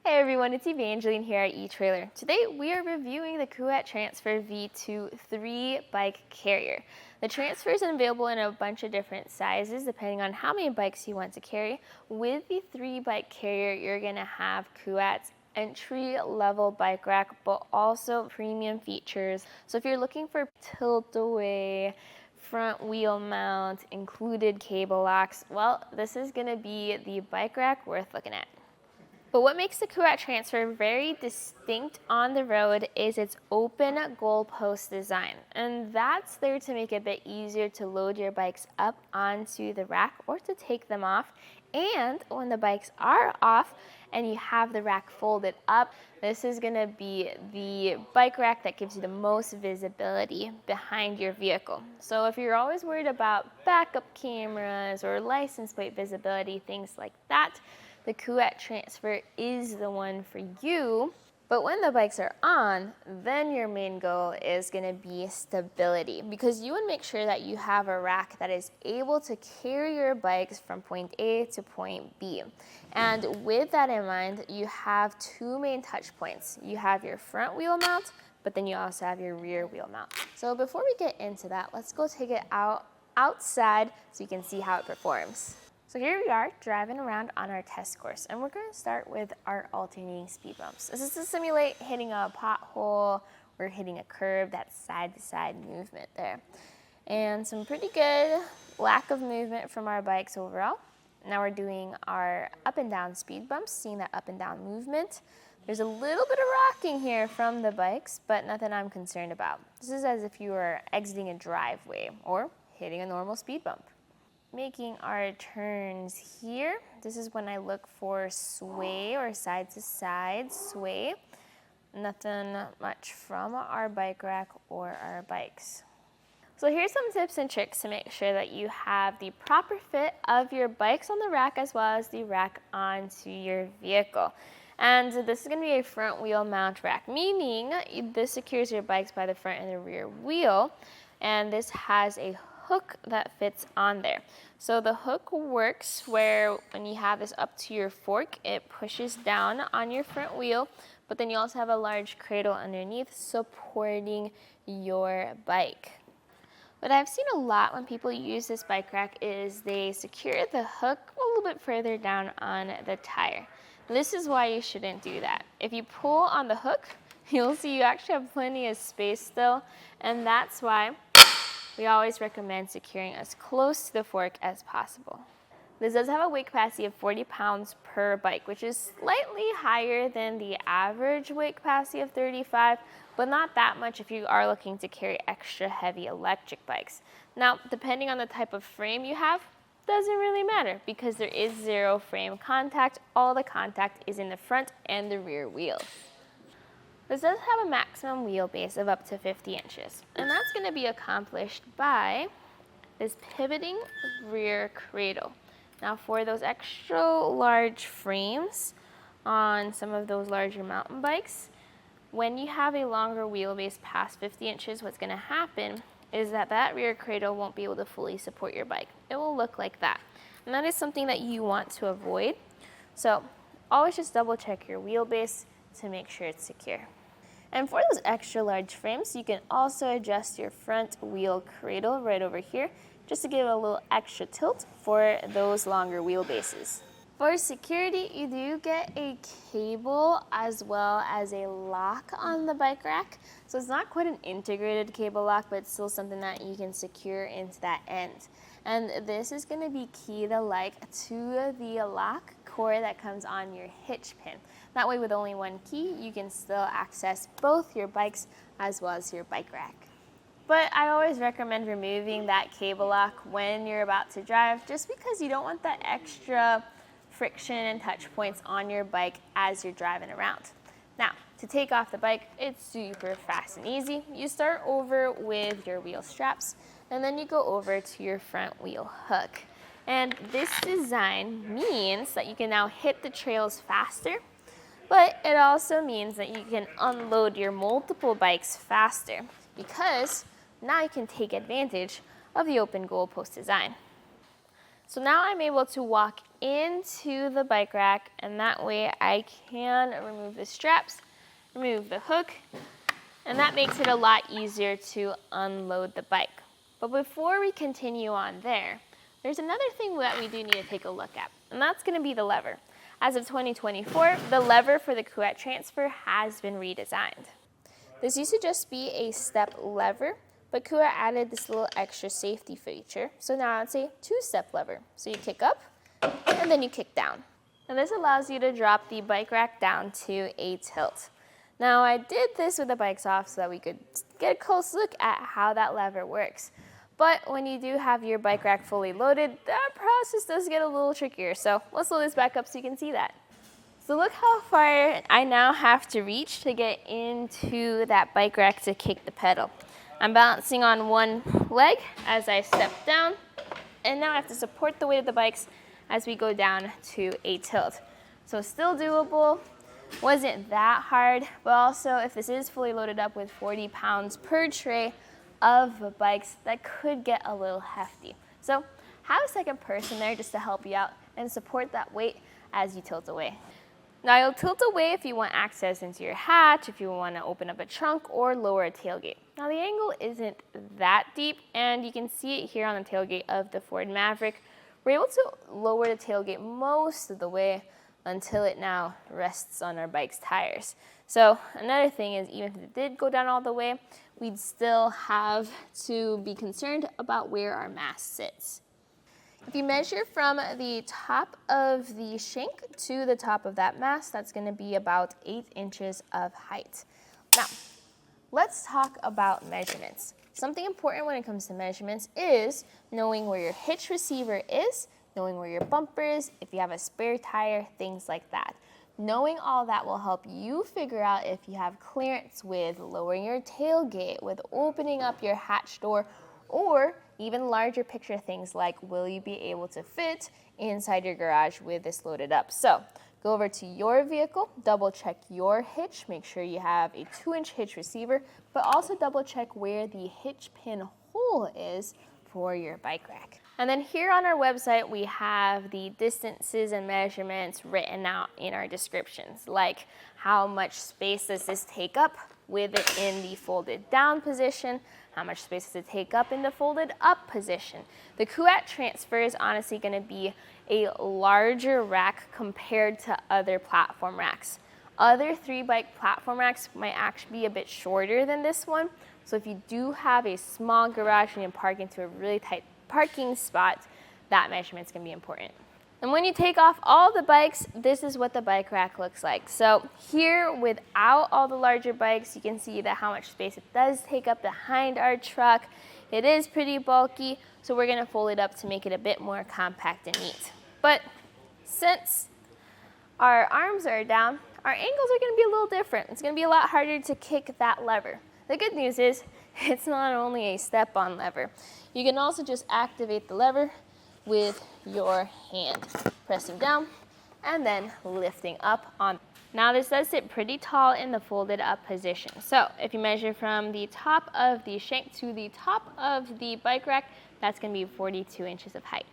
Hey everyone, it's Evangeline here at etrailer. Today we are reviewing the Kuat Transfer V2 3-bike carrier. The Transfer is available in a bunch of different sizes depending on how many bikes you want to carry. With the 3-bike carrier, you're going to have Kuat's entry-level bike rack, but also premium features. So if you're looking for tilt-away, front wheel mount, included cable locks, well, this is going to be the bike rack worth looking at. But what makes the Kuat Transfer very distinct on the road is its open goalpost design. And that's there to make it a bit easier to load your bikes up onto the rack or to take them off. And when the bikes are off and you have the rack folded up, this is going to be the bike rack that gives you the most visibility behind your vehicle. So if you're always worried about backup cameras or license plate visibility, things like that, the Kuat Transfer is the one for you. But when the bikes are on, then your main goal is going to be stability, because you want to make sure that you have a rack that is able to carry your bikes from point A to point B. And with that in mind, you have two main touch points. You have your front wheel mount, but then you also have your rear wheel mount. So before we get into that, let's go take it outside so you can see how it performs. So here we are driving around on our test course, and we're going to start with our alternating speed bumps. This is to simulate hitting a pothole or hitting a curb, that side-to-side movement there. And some pretty good lack of movement from our bikes overall. Now we're doing our up and down speed bumps, seeing that up and down movement. There's a little bit of rocking here from the bikes, but nothing I'm concerned about. This is as if you were exiting a driveway or hitting a normal speed bump. Making our turns here, this is when I look for sway or side to side sway. Nothing much from our bike rack or our bikes. So here's some tips and tricks to make sure that you have the proper fit of your bikes on the rack as well as the rack onto your vehicle. And this is going to be a front wheel mount rack, meaning this secures your bikes by the front and the rear wheel, and this has a hook that fits on there. So the hook works where when you have this up to your fork, it pushes down on your front wheel, but then you also have a large cradle underneath supporting your bike. What I've seen a lot when people use this bike rack is they secure the hook a little bit further down on the tire. This is why you shouldn't do that. If you pull on the hook, you'll see you actually have plenty of space still, and that's why we always recommend securing as close to the fork as possible. This does have a weight capacity of 40 pounds per bike, which is slightly higher than the average weight capacity of 35, but not that much if you are looking to carry extra heavy electric bikes. Now, depending on the type of frame you have, doesn't really matter because there is zero frame contact. All the contact is in the front and the rear wheels. This does have a maximum wheelbase of up to 50 inches, and that's going to be accomplished by this pivoting rear cradle. Now for those extra large frames on some of those larger mountain bikes, when you have a longer wheelbase past 50 inches, what's going to happen is that rear cradle won't be able to fully support your bike. It will look like that, and that is something that you want to avoid. So always just double check your wheelbase to make sure it's secure. And for those extra large frames, you can also adjust your front wheel cradle right over here just to give it a little extra tilt for those longer wheelbases. For security, you do get a cable as well as a lock on the bike rack. So it's not quite an integrated cable lock, but it's still something that you can secure into that end. And this is going to be key to the lock core that comes on your hitch pin. That way, with only one key, you can still access both your bikes as well as your bike rack. But I always recommend removing that cable lock when you're about to drive, just because you don't want that extra friction and touch points on your bike as you're driving around. Now, to take off the bike, it's super fast and easy. You start over with your wheel straps, and then you go over to your front wheel hook. And this design means that you can now hit the trails faster, but it also means that you can unload your multiple bikes faster because now you can take advantage of the open goalpost design. So now I'm able to walk into the bike rack, and that way I can remove the straps, remove the hook, and that makes it a lot easier to unload the bike. But before we continue on there, there's another thing that we do need to take a look at, and that's going to be the lever. As of 2024, the lever for the Kuat Transfer has been redesigned. This used to just be a step lever, but Kuat added this little extra safety feature. So now it's a two-step lever. So you kick up, and then you kick down. And this allows you to drop the bike rack down to a tilt. Now I did this with the bikes off so that we could get a close look at how that lever works. But when you do have your bike rack fully loaded, that process does get a little trickier. So let's load this back up so you can see that. So look how far I now have to reach to get into that bike rack to kick the pedal. I'm balancing on one leg as I step down, and now I have to support the weight of the bikes as we go down to a tilt. So still doable, wasn't that hard, but also if this is fully loaded up with 40 pounds per tray of bikes, that could get a little hefty. So have a second person there just to help you out and support that weight as you tilt away. Now you'll tilt away if you want access into your hatch, if you want to open up a trunk or lower a tailgate. Now the angle isn't that deep, and you can see it here on the tailgate of the Ford Maverick. We're able to lower the tailgate most of the way until it now rests on our bike's tires. So another thing is, even if it did go down all the way, we'd still have to be concerned about where our mast sits. If you measure from the top of the shank to the top of that mast, that's going to be about 8 inches of height. Now, let's talk about measurements. Something important when it comes to measurements is knowing where your hitch receiver is, knowing where your bumper is, if you have a spare tire, things like that. Knowing all that will help you figure out if you have clearance with lowering your tailgate, with opening up your hatch door, or even larger picture things like, will you be able to fit inside your garage with this loaded up? So go over to your vehicle, double check your hitch, make sure you have a 2-inch hitch receiver, but also double check where the hitch pin hole is for your bike rack. And then here on our website, we have the distances and measurements written out in our descriptions, like how much space does this take up with it in the folded down position, how much space does it take up in the folded up position. The Kuat Transfer is honestly going to be a larger rack compared to other platform racks. Other 3-bike platform racks might actually be a bit shorter than this one. So if you do have a small garage and you park into a really tight parking spot, that measurement's going to be important. And when you take off all the bikes, this is what the bike rack looks like. So here, without all the larger bikes, you can see that how much space it does take up behind our truck. It is pretty bulky, so we're going to fold it up to make it a bit more compact and neat. But since our arms are down, our angles are going to be a little different. It's going to be a lot harder to kick that lever. The good news is it's not only a step-on lever. You can also just activate the lever with your hand, pressing down and then lifting up on. Now this does sit pretty tall in the folded up position. So if you measure from the top of the shank to the top of the bike rack, that's going to be 42 inches of height.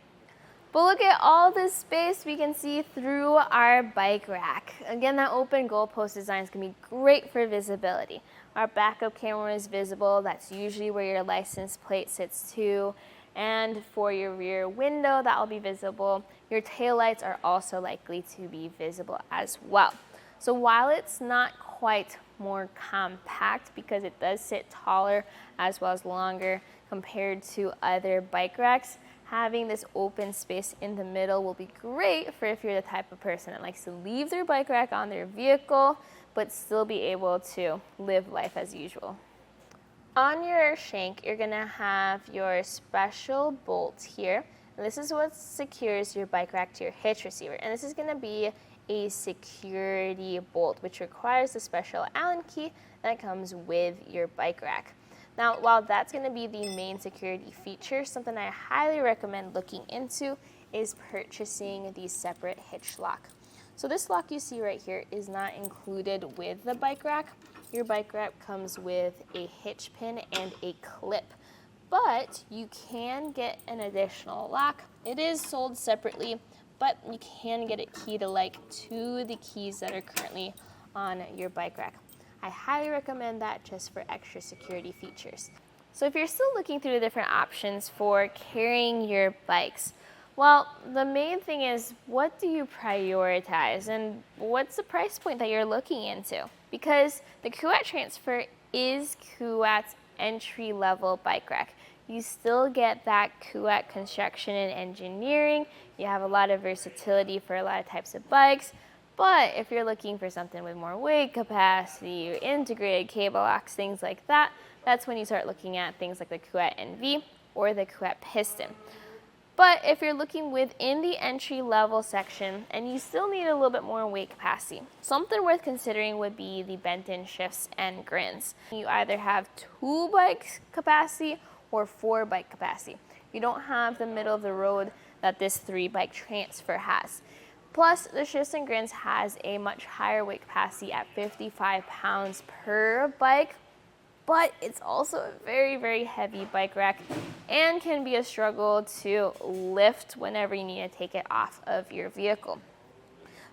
But look at all this space we can see through our bike rack. Again, that open goalpost design is going to be great for visibility. Our backup camera is visible. That's usually where your license plate sits too. And for your rear window, that will be visible. Your taillights are also likely to be visible as well. So while it's not quite more compact because it does sit taller as well as longer compared to other bike racks, having this open space in the middle will be great for if you're the type of person that likes to leave their bike rack on their vehicle but still be able to live life as usual. On your shank, you're going to have your special bolt here. And this is what secures your bike rack to your hitch receiver. And this is going to be a security bolt, which requires a special Allen key that comes with your bike rack. Now, while that's going to be the main security feature, something I highly recommend looking into is purchasing the separate hitch lock. So this lock you see right here is not included with the bike rack. Your bike rack comes with a hitch pin and a clip, but you can get an additional lock. It is sold separately, but you can get it keyed alike to the keys that are currently on your bike rack. I highly recommend that just for extra security features. So if you're still looking through the different options for carrying your bikes, well, the main thing is, what do you prioritize and what's the price point that you're looking into? Because the Kuat Transfer is Kuat's entry-level bike rack. You still get that Kuat construction and engineering. You have a lot of versatility for a lot of types of bikes. But if you're looking for something with more weight capacity, integrated cable locks, things like that, that's when you start looking at things like the Kuat NV or the Kuat Piston. But if you're looking within the entry-level section and you still need a little bit more weight capacity, something worth considering would be the bent-in shifts and grins. You either have 2 bike capacity or 4 bike capacity. You don't have the middle of the road that this 3 bike transfer has. Plus, the shifts and grins has a much higher weight capacity at 55 pounds per bike, but it's also a very, very heavy bike rack and can be a struggle to lift whenever you need to take it off of your vehicle.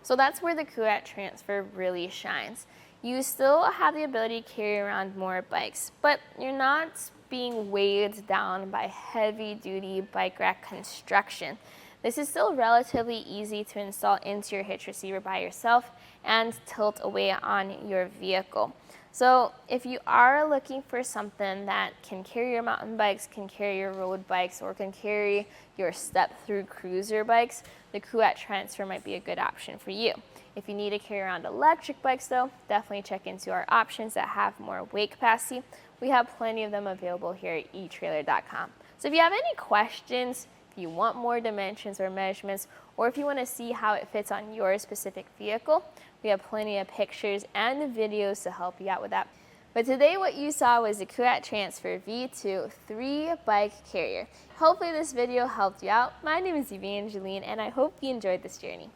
So that's where the Kuat Transfer really shines. You still have the ability to carry around more bikes, but you're not being weighed down by heavy-duty bike rack construction. This is still relatively easy to install into your hitch receiver by yourself and tilt away on your vehicle. So if you are looking for something that can carry your mountain bikes, can carry your road bikes, or can carry your step-through cruiser bikes, the Kuat Transfer might be a good option for you. If you need to carry around electric bikes though, definitely check into our options that have more weight capacity. We have plenty of them available here at etrailer.com. So if you have any questions, if you want more dimensions or measurements, or if you want to see how it fits on your specific vehicle, we have plenty of pictures and videos to help you out with that. But today what you saw was the Kuat Transfer V2 3-bike carrier. Hopefully this video helped you out. My name is Evangeline and I hope you enjoyed this journey.